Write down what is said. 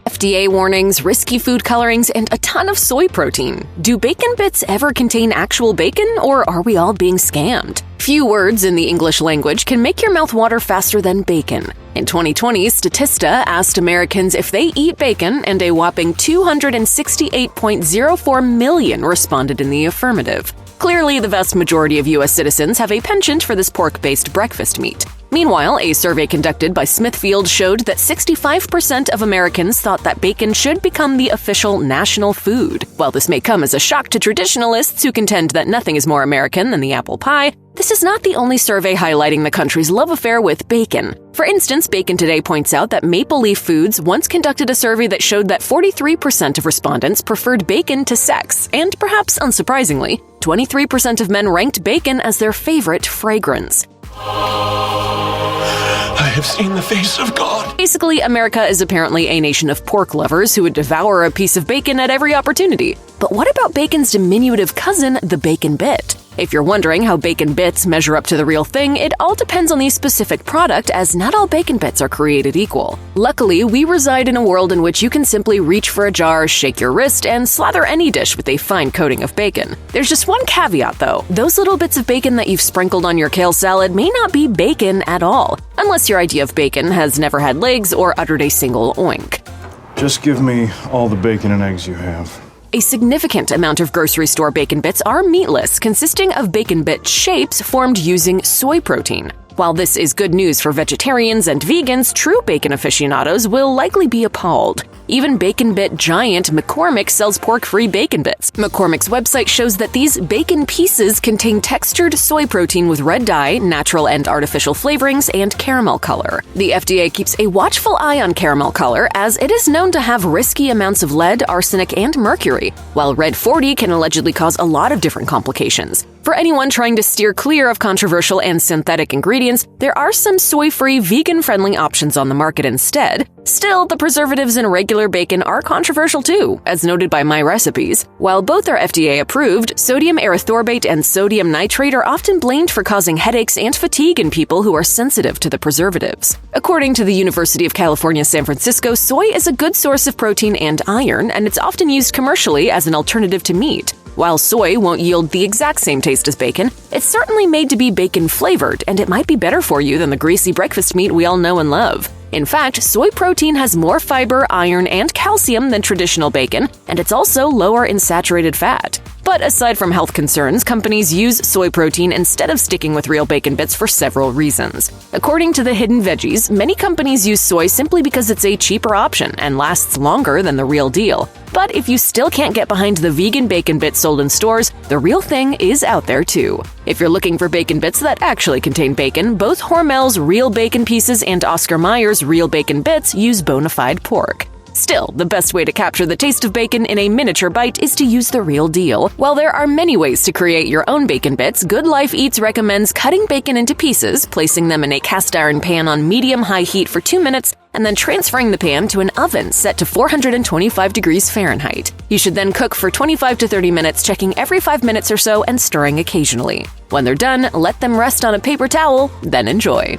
FDA warnings, risky food colorings, and a ton of soy protein. Do bacon bits ever contain actual bacon, or are we all being scammed? Few words in the English language can make your mouth water faster than bacon. In 2020, Statista asked Americans if they eat bacon, and a whopping 268.04 million responded in the affirmative. Clearly, the vast majority of U.S. citizens have a penchant for this pork-based breakfast meat. Meanwhile, a survey conducted by Smithfield showed that 65% of Americans thought that bacon should become the official national food. While this may come as a shock to traditionalists who contend that nothing is more American than the apple pie, this is not the only survey highlighting the country's love affair with bacon. For instance, Bacon Today points out that Maple Leaf Foods once conducted a survey that showed that 43% of respondents preferred bacon to sex, and perhaps unsurprisingly, 23% of men ranked bacon as their favorite fragrance. I have seen the face of God. Basically, America is apparently a nation of pork lovers who would devour a piece of bacon at every opportunity. But what about bacon's diminutive cousin, the bacon bit? If you're wondering how bacon bits measure up to the real thing, it all depends on the specific product, as not all bacon bits are created equal. Luckily, we reside in a world in which you can simply reach for a jar, shake your wrist, and slather any dish with a fine coating of bacon. There's just one caveat though. Those little bits of bacon that you've sprinkled on your kale salad may not be bacon at all, unless your idea of bacon has never had legs or uttered a single oink. Just give me all the bacon and eggs you have. A significant amount of grocery store bacon bits are meatless, consisting of bacon bit shapes formed using soy protein. While this is good news for vegetarians and vegans, true bacon aficionados will likely be appalled. Even bacon bit giant McCormick sells pork-free bacon bits. McCormick's website shows that these bacon pieces contain textured soy protein with red dye, natural and artificial flavorings, and caramel color. The FDA keeps a watchful eye on caramel color, as it is known to have risky amounts of lead, arsenic, and mercury, while Red 40 can allegedly cause a lot of different complications. For anyone trying to steer clear of controversial and synthetic ingredients, there are some soy-free, vegan-friendly options on the market instead. Still, the preservatives in regular bacon are controversial too, as noted by My Recipes. While both are FDA-approved, sodium erythorbate and sodium nitrate are often blamed for causing headaches and fatigue in people who are sensitive to the preservatives. According to the University of California, San Francisco, soy is a good source of protein and iron, and it's often used commercially as an alternative to meat. While soy won't yield the exact same taste as bacon, it's certainly made to be bacon-flavored, and it might be better for you than the greasy breakfast meat we all know and love. In fact, soy protein has more fiber, iron, and calcium than traditional bacon, and it's also lower in saturated fat. But aside from health concerns, companies use soy protein instead of sticking with real bacon bits for several reasons. According to the Hidden Veggies, many companies use soy simply because it's a cheaper option and lasts longer than the real deal. But if you still can't get behind the vegan bacon bits sold in stores, the real thing is out there too. If you're looking for bacon bits that actually contain bacon, both Hormel's Real Bacon Pieces and Oscar Mayer's Real Bacon Bits use bona fide pork. Still, the best way to capture the taste of bacon in a miniature bite is to use the real deal. While there are many ways to create your own bacon bits, Good Life Eats recommends cutting bacon into pieces, placing them in a cast iron pan on medium-high heat for 2 minutes, and then transferring the pan to an oven set to 425 degrees Fahrenheit. You should then cook for 25 to 30 minutes, checking every 5 minutes or so and stirring occasionally. When they're done, let them rest on a paper towel, then enjoy.